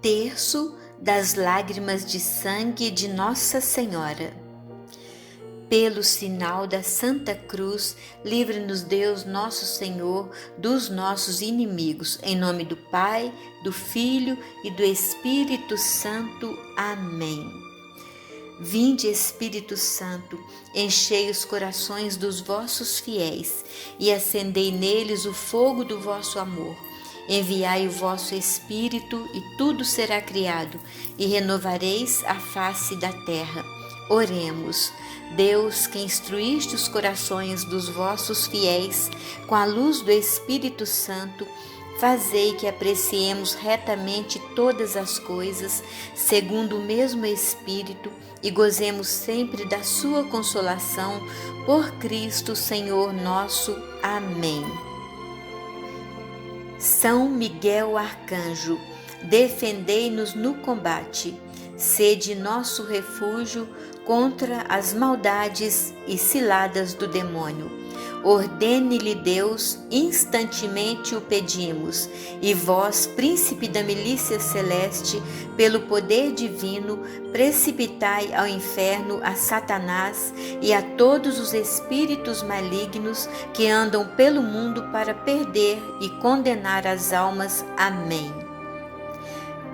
Terço das lágrimas de sangue de Nossa Senhora. Pelo sinal da Santa Cruz, livre-nos Deus nosso Senhor dos nossos inimigos. Em nome do Pai, do Filho e do Espírito Santo. Amém. Vinde, Espírito Santo, enchei os corações dos vossos fiéis e acendei neles o fogo do vosso amor. Enviai o vosso Espírito e tudo será criado e renovareis a face da terra. Oremos. Deus, que instruíste os corações dos vossos fiéis com a luz do Espírito Santo, fazei que apreciemos retamente todas as coisas, segundo o mesmo Espírito, e gozemos sempre da sua consolação, por Cristo Senhor nosso. Amém. São Miguel Arcanjo, defendei-nos no combate, sede nosso refúgio contra as maldades e ciladas do demônio. Ordene-lhe Deus, instantemente o pedimos, e vós, príncipe da milícia celeste, pelo poder divino, precipitai ao inferno a Satanás e a todos os espíritos malignos que andam pelo mundo para perder e condenar as almas. Amém.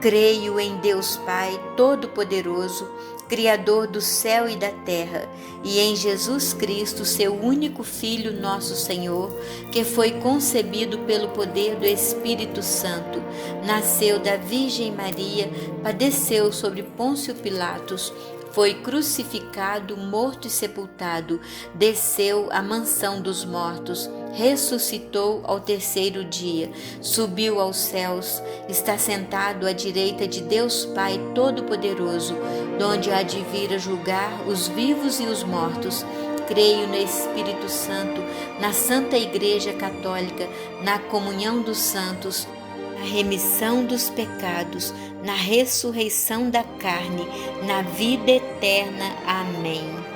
Creio em Deus Pai Todo-Poderoso, Criador do céu e da terra, e em Jesus Cristo, seu único Filho, nosso Senhor, que foi concebido pelo poder do Espírito Santo, nasceu da Virgem Maria, padeceu sobre Pôncio Pilatos, foi crucificado, morto e sepultado, desceu à mansão dos mortos, ressuscitou ao terceiro dia, subiu aos céus, está sentado à direita de Deus Pai Todo-Poderoso, donde há de vir a julgar os vivos e os mortos. Creio no Espírito Santo, na Santa Igreja Católica, na comunhão dos santos, na remissão dos pecados, na ressurreição da carne, na vida eterna. Amém.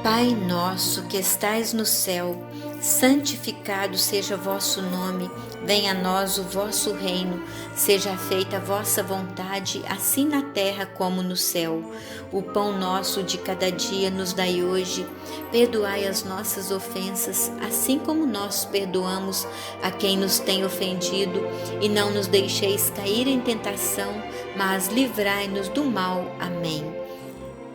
Pai nosso que estais no céu, santificado seja vosso nome, venha a nós o vosso reino, seja feita a vossa vontade, assim na terra como no céu. O pão nosso de cada dia nos dai hoje, perdoai as nossas ofensas, assim como nós perdoamos a quem nos tem ofendido, e não nos deixeis cair em tentação, mas livrai-nos do mal. Amém.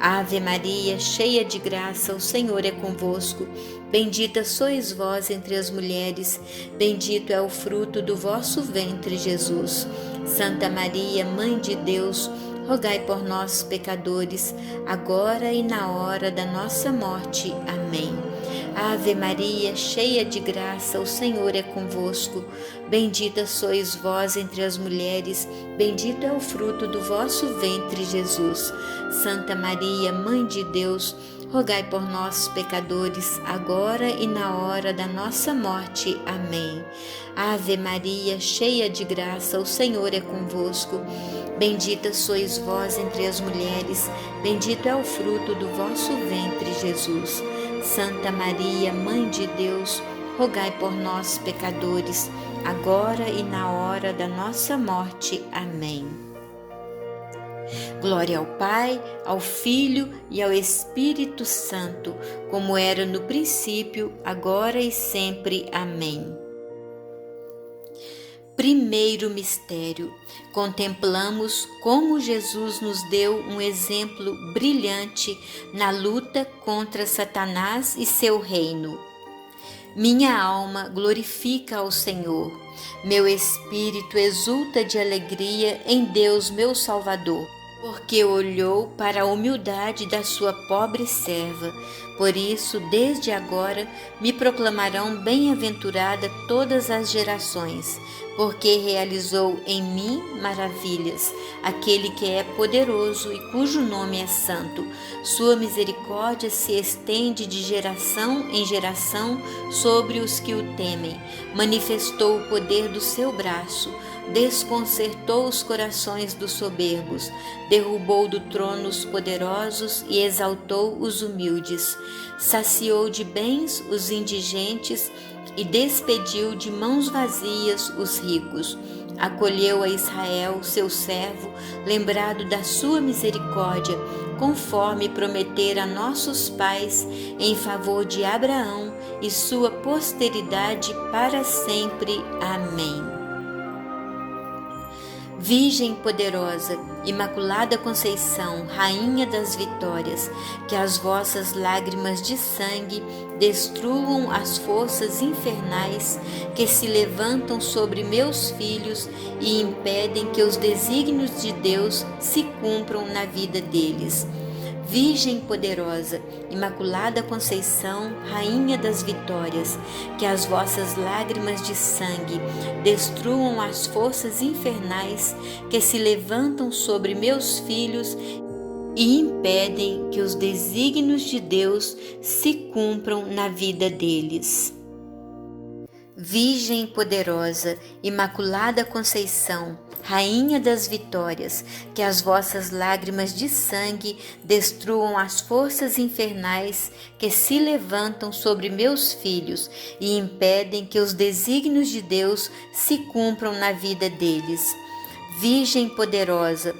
Ave Maria, cheia de graça, o Senhor é convosco. Bendita sois vós entre as mulheres, bendito é o fruto do vosso ventre, Jesus. Santa Maria, Mãe de Deus, rogai por nós, pecadores, agora e na hora da nossa morte. Amém. Ave Maria, cheia de graça, o Senhor é convosco. Bendita sois vós entre as mulheres, bendito é o fruto do vosso ventre, Jesus. Santa Maria, Mãe de Deus, rogai por nós, pecadores, agora e na hora da nossa morte. Amém. Ave Maria, cheia de graça, o Senhor é convosco. Bendita sois vós entre as mulheres, bendito é o fruto do vosso ventre, Jesus. Santa Maria, Mãe de Deus, rogai por nós, pecadores, agora e na hora da nossa morte. Amém. Glória ao Pai, ao Filho e ao Espírito Santo, como era no princípio, agora e sempre. Amém. Primeiro mistério, contemplamos como Jesus nos deu um exemplo brilhante na luta contra Satanás e seu reino. Minha alma glorifica ao Senhor, meu espírito exulta de alegria em Deus meu Salvador, porque olhou para a humildade da sua pobre serva. Por isso, desde agora, me proclamarão bem-aventurada todas as gerações, porque realizou em mim maravilhas, aquele que é poderoso e cujo nome é santo. Sua misericórdia se estende de geração em geração sobre os que o temem. Manifestou o poder do seu braço, desconcertou os corações dos soberbos, derrubou do trono os poderosos e exaltou os humildes, saciou de bens os indigentes, e despediu de mãos vazias os ricos. Acolheu a Israel, seu servo, lembrado da sua misericórdia, conforme prometera a nossos pais, em favor de Abraão e sua posteridade para sempre. Amém. Virgem poderosa, Imaculada Conceição, Rainha das Vitórias, que as vossas lágrimas de sangue destruam as forças infernais que se levantam sobre meus filhos e impedem que os desígnios de Deus se cumpram na vida deles. Virgem poderosa, Imaculada Conceição, Rainha das Vitórias, que as vossas lágrimas de sangue destruam as forças infernais que se levantam sobre meus filhos e impedem que os desígnios de Deus se cumpram na vida deles. Virgem poderosa, Imaculada Conceição, Rainha das Vitórias, que as vossas lágrimas de sangue destruam as forças infernais que se levantam sobre meus filhos e impedem que os desígnios de Deus se cumpram na vida deles. Virgem poderosa,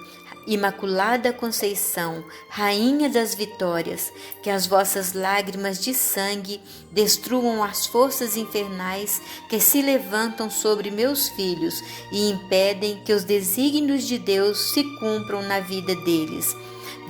Imaculada Conceição, Rainha das Vitórias, que as vossas lágrimas de sangue destruam as forças infernais que se levantam sobre meus filhos e impedem que os desígnios de Deus se cumpram na vida deles.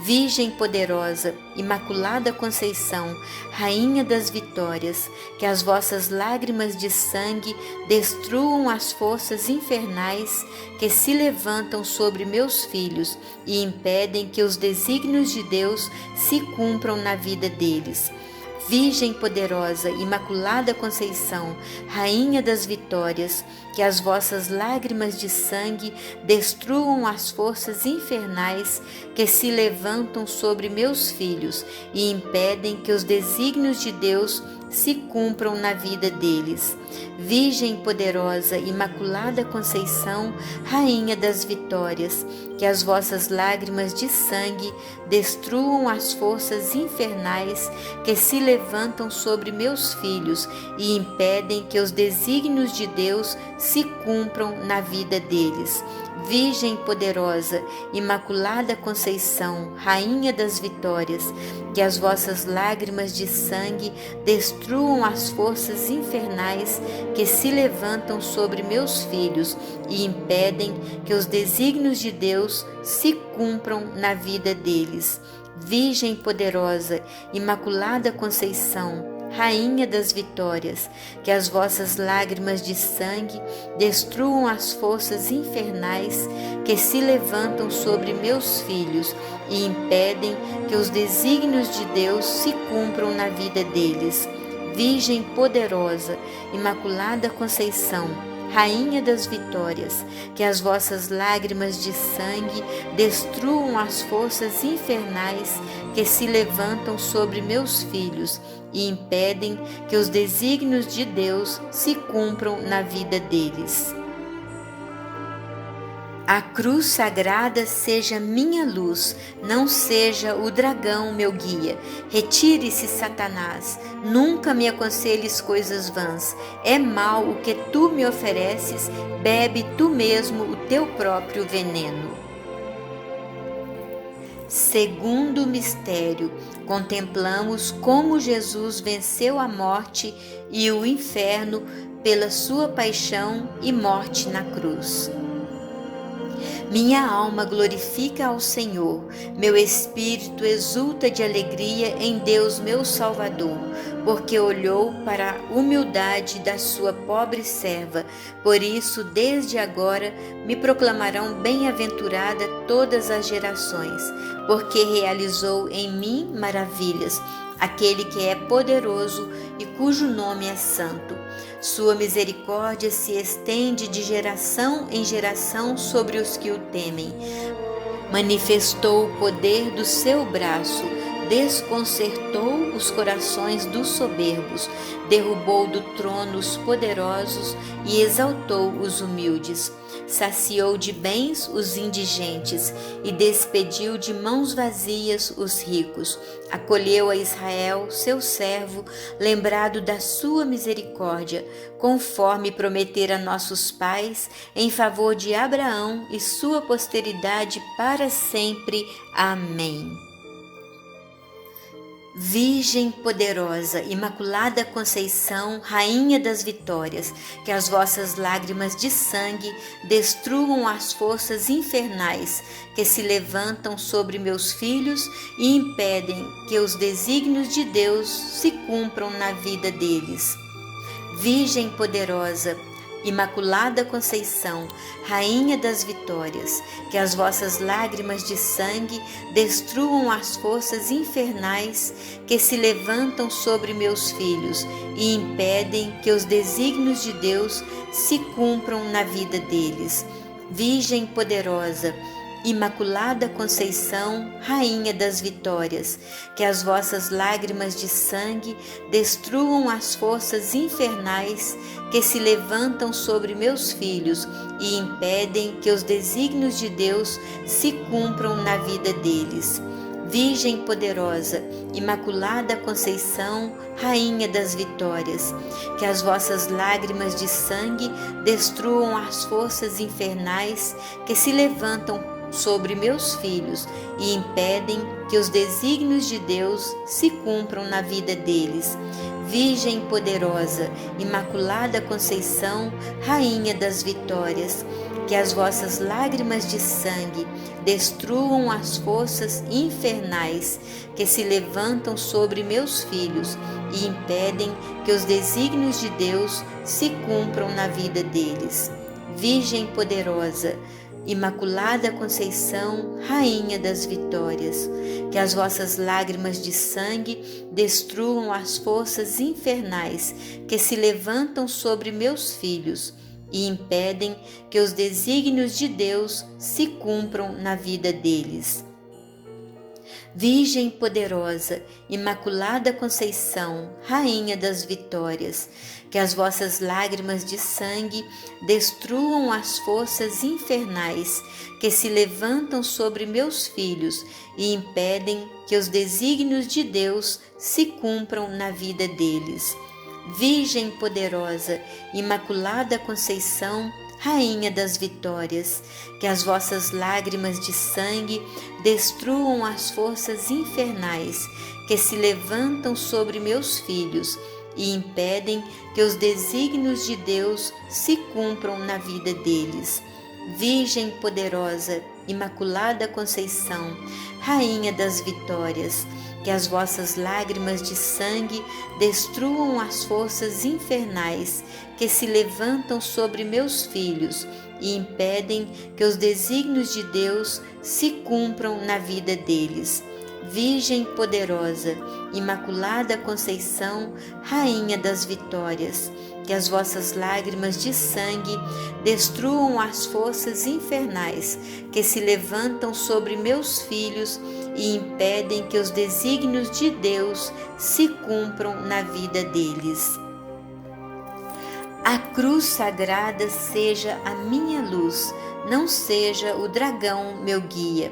Virgem poderosa, Imaculada Conceição, Rainha das Vitórias, que as vossas lágrimas de sangue destruam as forças infernais que se levantam sobre meus filhos e impedem que os desígnios de Deus se cumpram na vida deles. Virgem poderosa, Imaculada Conceição, Rainha das Vitórias, que as vossas lágrimas de sangue destruam as forças infernais que se levantam sobre meus filhos e impedem que os desígnios de Deus se cumpram na vida deles. Virgem poderosa, Imaculada Conceição, Rainha das Vitórias, que as vossas lágrimas de sangue destruam as forças infernais que se levantam sobre meus filhos e impedem que os desígnios de Deus se cumpram na vida deles. Virgem poderosa, Imaculada Conceição, Rainha das Vitórias, que as vossas lágrimas de sangue destruam as forças infernais que se levantam sobre meus filhos e impedem que os desígnios de Deus se cumpram na vida deles. Virgem poderosa, Imaculada Conceição, Rainha das Vitórias, que as vossas lágrimas de sangue destruam as forças infernais que se levantam sobre meus filhos e impedem que os desígnios de Deus se cumpram na vida deles. Virgem poderosa, Imaculada Conceição, Rainha das Vitórias, que as vossas lágrimas de sangue destruam as forças infernais que se levantam sobre meus filhos e impedem que os desígnios de Deus se cumpram na vida deles. A cruz sagrada seja minha luz, não seja o dragão meu guia. Retire-se, Satanás, nunca me aconselhes coisas vãs. É mal o que tu me ofereces, bebe tu mesmo o teu próprio veneno. Segundo mistério, contemplamos como Jesus venceu a morte e o inferno pela sua paixão e morte na cruz. Minha alma glorifica ao Senhor, meu espírito exulta de alegria em Deus meu Salvador, porque olhou para a humildade da sua pobre serva. Por isso, desde agora, me proclamarão bem-aventurada todas as gerações, porque realizou em mim maravilhas, aquele que é poderoso e cujo nome é santo. Sua misericórdia se estende de geração em geração sobre os que o temem. Manifestou o poder do seu braço, desconcertou os corações dos soberbos, derrubou do trono os poderosos e exaltou os humildes. Saciou de bens os indigentes e despediu de mãos vazias os ricos. Acolheu a Israel, seu servo, lembrado da sua misericórdia, conforme prometera a nossos pais, em favor de Abraão e sua posteridade para sempre. Amém. Virgem poderosa, Imaculada Conceição, Rainha das Vitórias, que as vossas lágrimas de sangue destruam as forças infernais que se levantam sobre meus filhos e impedem que os desígnios de Deus se cumpram na vida deles. Virgem poderosa, Imaculada Conceição, Rainha das Vitórias, que as vossas lágrimas de sangue destruam as forças infernais que se levantam sobre meus filhos e impedem que os desígnios de Deus se cumpram na vida deles. Virgem poderosa, Imaculada Conceição, Rainha das Vitórias, que as vossas lágrimas de sangue destruam as forças infernais que se levantam sobre meus filhos e impedem que os desígnios de Deus se cumpram na vida deles. Virgem poderosa, Imaculada Conceição, Rainha das Vitórias, que as vossas lágrimas de sangue destruam as forças infernais que se levantam sobre meus filhos e impedem que os desígnios de Deus se cumpram na vida deles. Virgem poderosa, Imaculada Conceição, Rainha das Vitórias, que as vossas lágrimas de sangue destruam as forças infernais que se levantam sobre meus filhos e impedem que os desígnios de Deus se cumpram na vida deles. Virgem poderosa, Imaculada Conceição, Rainha das Vitórias, que as vossas lágrimas de sangue destruam as forças infernais que se levantam sobre meus filhos e impedem que os desígnios de Deus se cumpram na vida deles. Virgem poderosa, Imaculada Conceição, Rainha das Vitórias, que as vossas lágrimas de sangue destruam as forças infernais que se levantam sobre meus filhos e impedem que os desígnios de Deus se cumpram na vida deles. Virgem poderosa, Imaculada Conceição, Rainha das Vitórias, que as vossas lágrimas de sangue destruam as forças infernais que se levantam sobre meus filhos e impedem que os desígnios de Deus se cumpram na vida deles. Virgem poderosa, Imaculada Conceição, Rainha das Vitórias, que as vossas lágrimas de sangue destruam as forças infernais que se levantam sobre meus filhos e impedem que os desígnios de Deus se cumpram na vida deles. Virgem poderosa, Imaculada Conceição, Rainha das Vitórias, que as vossas lágrimas de sangue destruam as forças infernais que se levantam sobre meus filhos e impedem que os desígnios de Deus se cumpram na vida deles. A cruz sagrada seja a minha luz, não seja o dragão meu guia.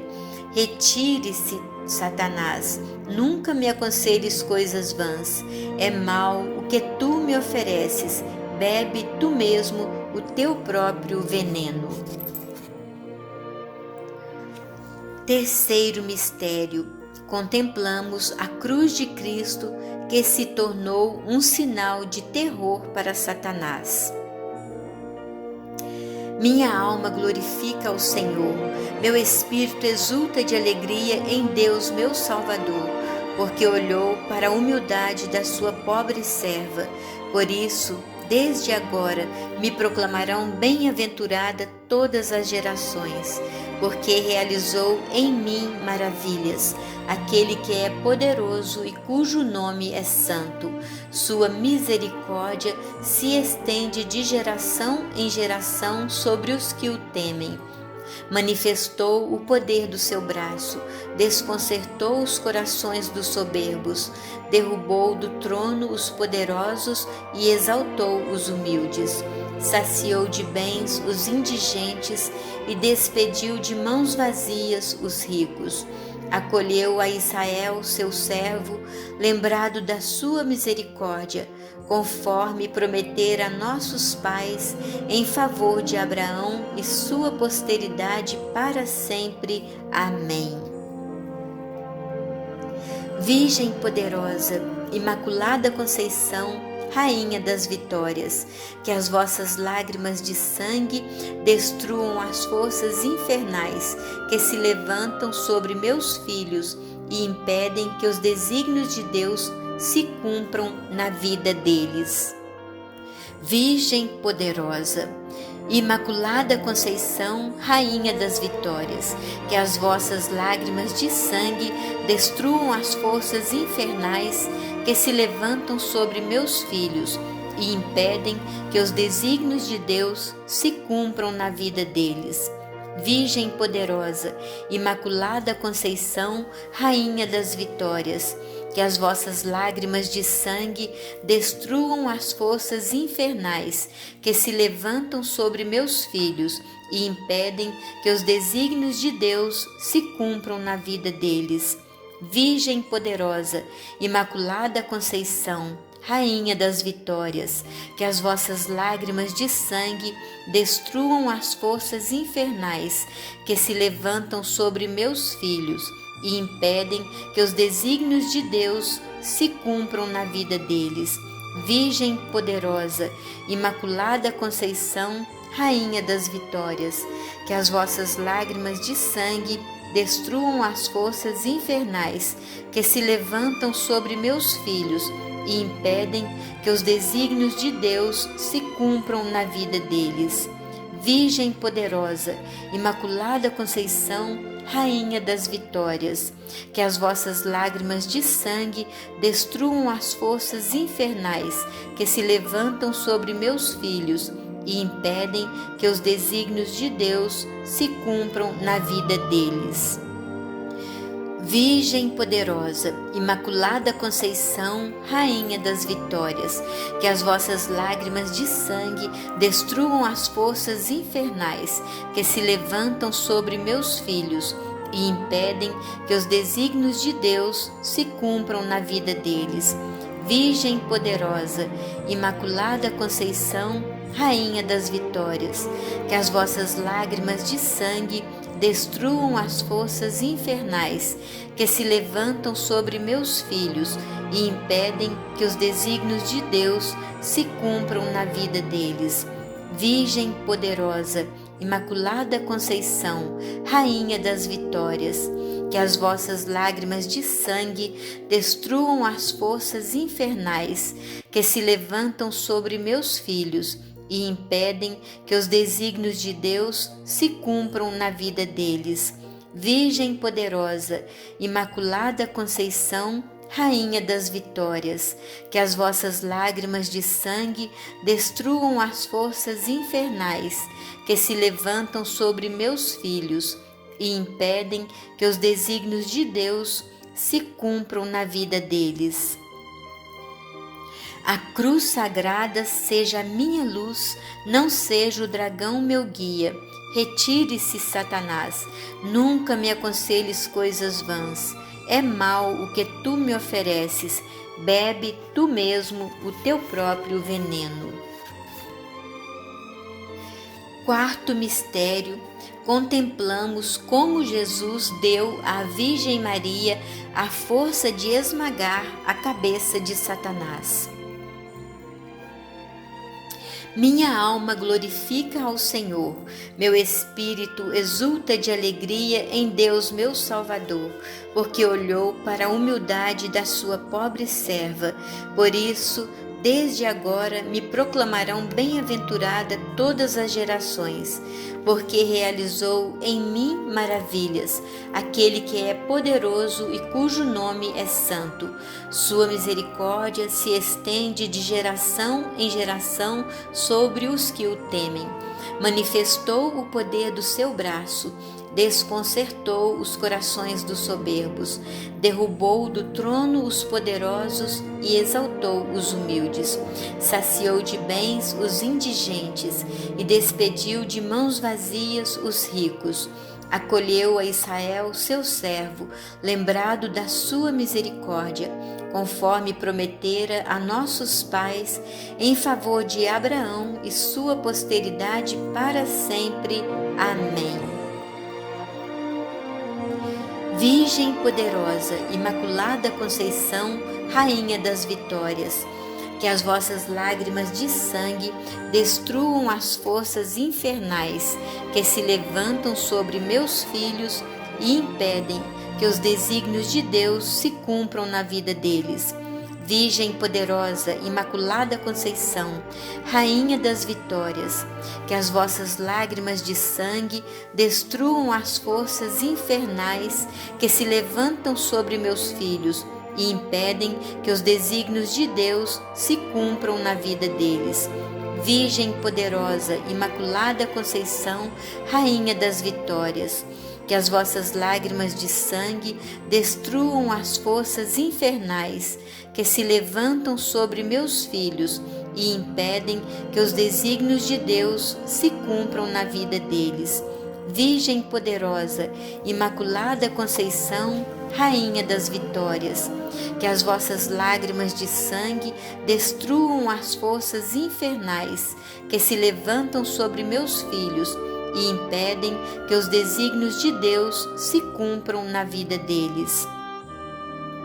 Retire-se, Satanás, nunca me aconselhes coisas vãs. É mal o que tu me ofereces, bebe tu mesmo o teu próprio veneno. Terceiro mistério, contemplamos a cruz de Cristo que se tornou um sinal de terror para Satanás. Minha alma glorifica ao Senhor, meu espírito exulta de alegria em Deus meu Salvador, porque olhou para a humildade da sua pobre serva. Por isso, desde agora, me proclamarão bem-aventurada todas as gerações, porque realizou em mim maravilhas, aquele que é poderoso e cujo nome é santo. Sua misericórdia se estende de geração em geração sobre os que o temem. manifestou o poder do seu braço, desconcertou os corações dos soberbos, derrubou do trono os poderosos e exaltou os humildes. Saciou de bens os indigentes e despediu de mãos vazias os ricos. Acolheu a Israel, seu servo, lembrado da sua misericórdia, conforme prometera a nossos pais, em favor de Abraão e sua posteridade para sempre. Amém. Virgem poderosa, Imaculada Conceição, Rainha das vitórias, que as vossas lágrimas de sangue destruam as forças infernais que se levantam sobre meus filhos e impedem que os desígnios de Deus se cumpram na vida deles. Virgem poderosa, Imaculada Conceição, Rainha das vitórias, que as vossas lágrimas de sangue destruam as forças infernais que se levantam sobre meus filhos e impedem que os desígnios de Deus se cumpram na vida deles. Virgem poderosa, Imaculada Conceição, Rainha das vitórias, que as vossas lágrimas de sangue destruam as forças infernais que se levantam sobre meus filhos e impedem que os desígnios de Deus se cumpram na vida deles. Virgem poderosa, Imaculada Conceição, Rainha das vitórias, que as vossas lágrimas de sangue destruam as forças infernais que se levantam sobre meus filhos e impedem que os desígnios de Deus se cumpram na vida deles. Virgem poderosa, Imaculada Conceição, Rainha das vitórias, que as vossas lágrimas de sangue destruam as forças infernais que se levantam sobre meus filhos e impedem que os desígnios de Deus se cumpram na vida deles. Virgem poderosa, Imaculada Conceição, Rainha das vitórias, que as vossas lágrimas de sangue destruam as forças infernais que se levantam sobre meus filhos e impedem que os desígnios de Deus se cumpram na vida deles. Virgem poderosa, Imaculada Conceição, Rainha das vitórias, que as vossas lágrimas de sangue destruam as forças infernais que se levantam sobre meus filhos e impedem que os desígnios de Deus se cumpram na vida deles. Virgem poderosa, Imaculada Conceição, Rainha das vitórias, que as vossas lágrimas de sangue destruam as forças infernais que se levantam sobre meus filhos e impedem que os desígnios de Deus se cumpram na vida deles. Virgem poderosa, Imaculada Conceição, Rainha das vitórias, que as vossas lágrimas de sangue destruam as forças infernais que se levantam sobre meus filhos e impedem que os desígnios de Deus se cumpram na vida deles. Virgem poderosa, Imaculada Conceição, Rainha das vitórias, que as vossas lágrimas de sangue destruam as forças infernais que se levantam sobre meus filhos e impedem que os desígnios de Deus se cumpram na vida deles. A cruz sagrada seja a minha luz, não seja o dragão meu guia. Retire-se, Satanás, nunca me aconselhes coisas vãs. É mal o que tu me ofereces, bebe tu mesmo o teu próprio veneno. Quarto mistério, contemplamos como Jesus deu à Virgem Maria a força de esmagar a cabeça de Satanás. Minha alma glorifica ao Senhor, meu espírito exulta de alegria em Deus meu Salvador, porque olhou para a humildade da sua pobre serva. Por isso, desde agora me proclamarão bem-aventurada todas as gerações, porque realizou em mim maravilhas, aquele que é poderoso e cujo nome é santo. Sua misericórdia se estende de geração em geração sobre os que o temem. Manifestou o poder do seu braço, desconcertou os corações dos soberbos, derrubou do trono os poderosos e exaltou os humildes. Saciou de bens os indigentes e despediu de mãos vazias os ricos. Acolheu a Israel, seu servo, lembrado da sua misericórdia, conforme prometera a nossos pais, em favor de Abraão e sua posteridade para sempre. Amém. Virgem poderosa, Imaculada Conceição, Rainha das Vitórias, que as vossas lágrimas de sangue destruam as forças infernais que se levantam sobre meus filhos e impedem que os desígnios de Deus se cumpram na vida deles. Virgem poderosa, Imaculada Conceição, Rainha das Vitórias, que as vossas lágrimas de sangue destruam as forças infernais que se levantam sobre meus filhos e impedem que os desígnios de Deus se cumpram na vida deles. Virgem poderosa, Imaculada Conceição, Rainha das Vitórias, que as vossas lágrimas de sangue destruam as forças infernais que se levantam sobre meus filhos e impedem que os desígnios de Deus se cumpram na vida deles. Virgem poderosa, Imaculada Conceição, Rainha das Vitórias, que as vossas lágrimas de sangue destruam as forças infernais que se levantam sobre meus filhos e impedem que os desígnios de Deus se cumpram na vida deles.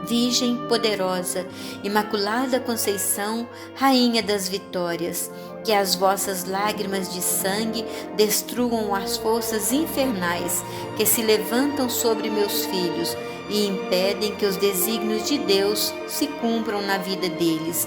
Virgem poderosa, Imaculada Conceição, Rainha das Vitórias, que as vossas lágrimas de sangue destruam as forças infernais que se levantam sobre meus filhos e impedem que os desígnios de Deus se cumpram na vida deles.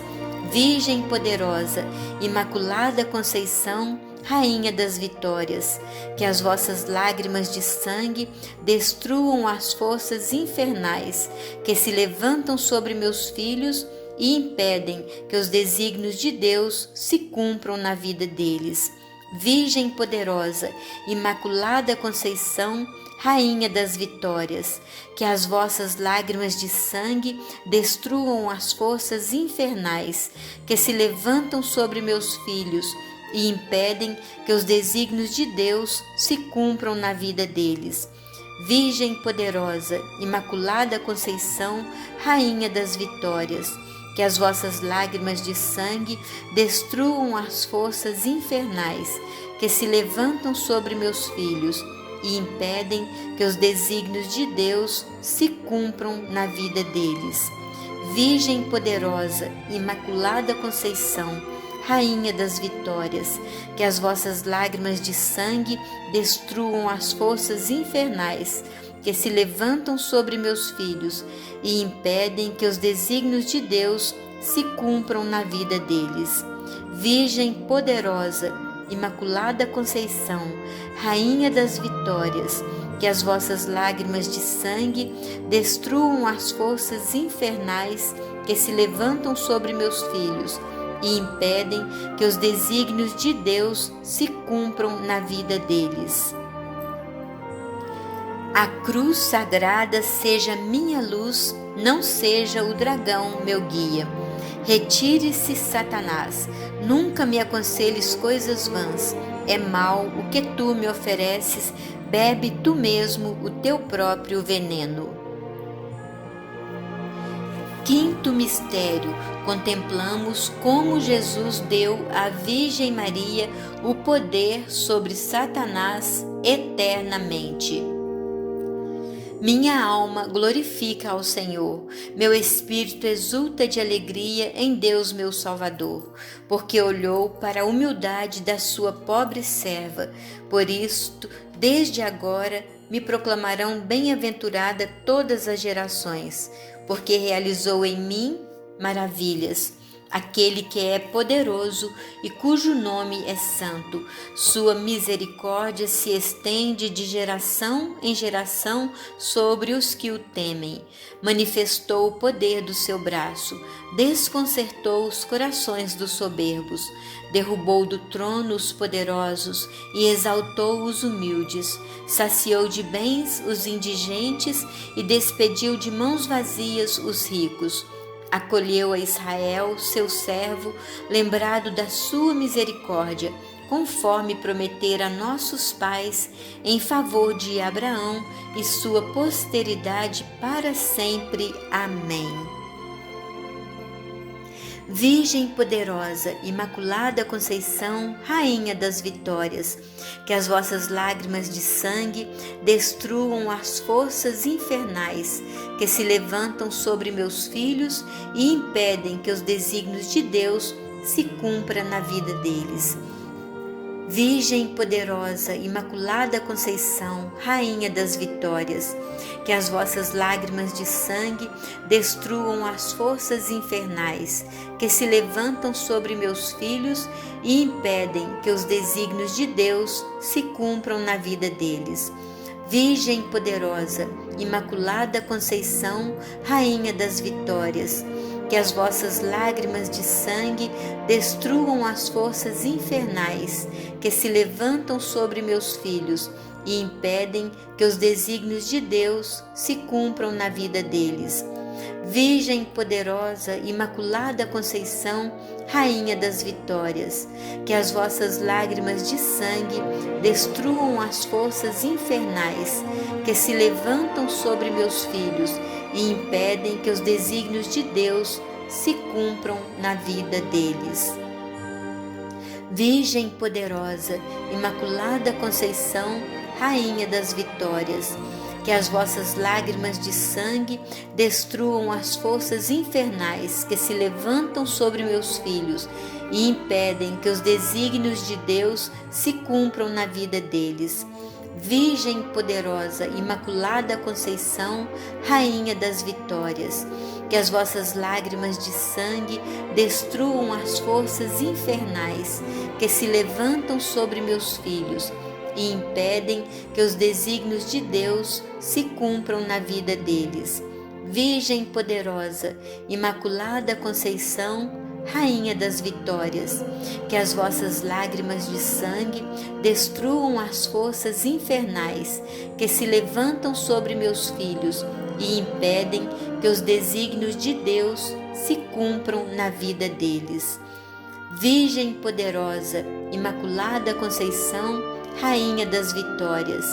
Virgem poderosa, Imaculada Conceição, Rainha das Vitórias, que as vossas lágrimas de sangue destruam as forças infernais que se levantam sobre meus filhos e impedem que os desígnios de Deus se cumpram na vida deles. Virgem poderosa, Imaculada Conceição, Rainha das Vitórias, que as vossas lágrimas de sangue destruam as forças infernais que se levantam sobre meus filhos e impedem que os desígnios de Deus se cumpram na vida deles. Virgem poderosa, Imaculada Conceição, Rainha das Vitórias, que as vossas lágrimas de sangue destruam as forças infernais que se levantam sobre meus filhos e impedem que os desígnios de Deus se cumpram na vida deles. Virgem poderosa, Imaculada Conceição, Rainha das Vitórias, que as vossas lágrimas de sangue destruam as forças infernais que se levantam sobre meus filhos e impedem que os desígnios de Deus se cumpram na vida deles. Virgem poderosa, Imaculada Conceição, Rainha das Vitórias, que as vossas lágrimas de sangue destruam as forças infernais que se levantam sobre meus filhos e impedem que os desígnios de Deus se cumpram na vida deles. A cruz sagrada seja minha luz, não seja o dragão meu guia. Retire-se, Satanás, nunca me aconselhes coisas vãs. É mal o que tu me ofereces, bebe tu mesmo o teu próprio veneno. Quinto mistério, contemplamos como Jesus deu à Virgem Maria o poder sobre Satanás eternamente. Minha alma glorifica ao Senhor, meu espírito exulta de alegria em Deus meu Salvador, porque olhou para a humildade da sua pobre serva. Por isto, desde agora, me proclamarão bem-aventurada todas as gerações, porque realizou em mim maravilhas. aquele que é poderoso e cujo nome é santo. Sua misericórdia se estende de geração em geração sobre os que o temem. Manifestou o poder do seu braço, desconcertou os corações dos soberbos, derrubou do trono os poderosos e exaltou os humildes, saciou de bens os indigentes e despediu de mãos vazias os ricos. Acolheu a Israel, seu servo, lembrado da sua misericórdia, conforme prometera a nossos pais, em favor de Abraão e sua posteridade para sempre. Amém. Virgem poderosa, Imaculada Conceição, Rainha das Vitórias, que as vossas lágrimas de sangue destruam as forças infernais que se levantam sobre meus filhos e impedem que os desígnios de Deus se cumpram na vida deles. Virgem poderosa, Imaculada Conceição, Rainha das Vitórias, que as vossas lágrimas de sangue destruam as forças infernais que se levantam sobre meus filhos e impedem que os desígnios de Deus se cumpram na vida deles. Virgem poderosa, Imaculada Conceição, Rainha das Vitórias, que as vossas lágrimas de sangue destruam as forças infernais que se levantam sobre meus filhos e impedem que os desígnios de Deus se cumpram na vida deles. Virgem poderosa, Imaculada Conceição, Rainha das Vitórias, que as vossas lágrimas de sangue destruam as forças infernais que se levantam sobre meus filhos e impedem que os desígnios de Deus se cumpram na vida deles. Virgem poderosa, Imaculada Conceição, Rainha das Vitórias, que as vossas lágrimas de sangue destruam as forças infernais que se levantam sobre meus filhos e impedem que os desígnios de Deus se cumpram na vida deles. Virgem poderosa, Imaculada Conceição, Rainha das Vitórias, que as vossas lágrimas de sangue destruam as forças infernais que se levantam sobre meus filhos e impedem que os desígnios de Deus se cumpram na vida deles. Virgem poderosa, Imaculada Conceição, Rainha das Vitórias, que as vossas lágrimas de sangue destruam as forças infernais que se levantam sobre meus filhos e impedem que os desígnios de Deus se cumpram na vida deles. Virgem poderosa, Imaculada Conceição, Rainha das Vitórias,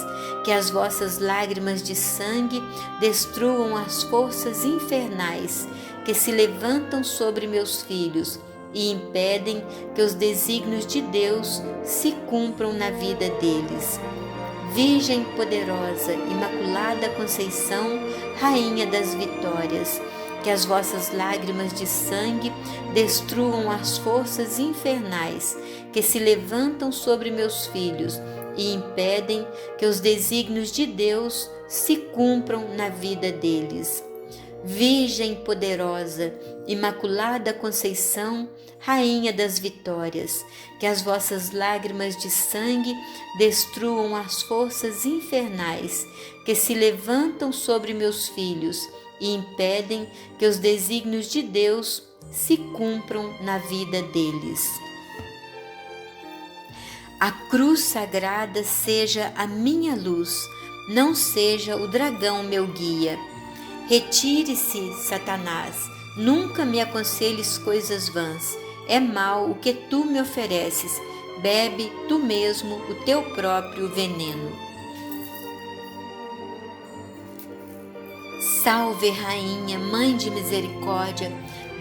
que as vossas lágrimas de sangue destruam as forças infernais que se levantam sobre meus filhos e impedem que os desígnios de Deus se cumpram na vida deles. Virgem poderosa, Imaculada Conceição, Rainha das Vitórias, que as vossas lágrimas de sangue destruam as forças infernais que se levantam sobre meus filhos e impedem que os desígnios de Deus se cumpram na vida deles. Virgem poderosa, Imaculada Conceição, Rainha das Vitórias, que as vossas lágrimas de sangue destruam as forças infernais que se levantam sobre meus filhos e impedem que os desígnios de Deus se cumpram na vida deles. A cruz sagrada seja a minha luz, não seja o dragão meu guia. Retire-se, Satanás, nunca me aconselhes coisas vãs. É mal o que tu me ofereces, bebe tu mesmo o teu próprio veneno. Salve, Rainha, Mãe de Misericórdia,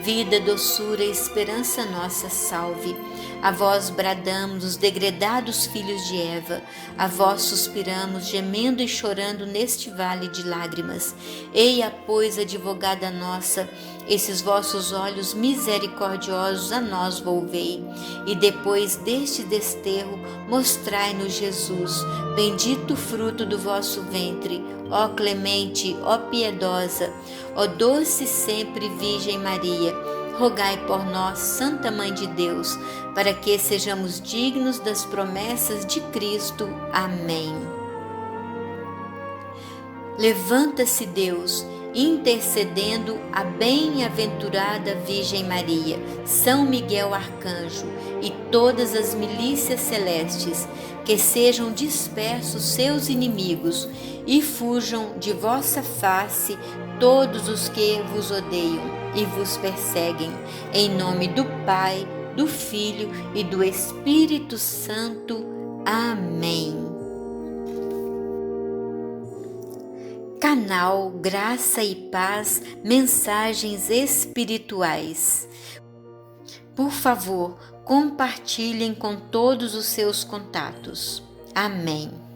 vida, doçura e esperança nossa, salve. A vós bradamos os degredados filhos de Eva, a vós suspiramos, gemendo e chorando neste vale de lágrimas. Eia, pois, advogada nossa, esses vossos olhos misericordiosos a nós volvei, e depois deste desterro mostrai-nos Jesus, bendito fruto do vosso ventre, ó clemente, ó piedosa, ó doce sempre Virgem Maria. rogai por nós, Santa Mãe de Deus, para que sejamos dignos das promessas de Cristo. Amém. Levanta-se Deus, intercedendo a bem-aventurada Virgem Maria, São Miguel Arcanjo e todas as milícias celestes, que sejam dispersos seus inimigos e fujam de vossa face todos os que vos odeiam e vos perseguem. Em nome do Pai, do Filho e do Espírito Santo. Amém. Canal Graça e Paz, Mensagens Espirituais. Por favor, compartilhem com todos os seus contatos. Amém.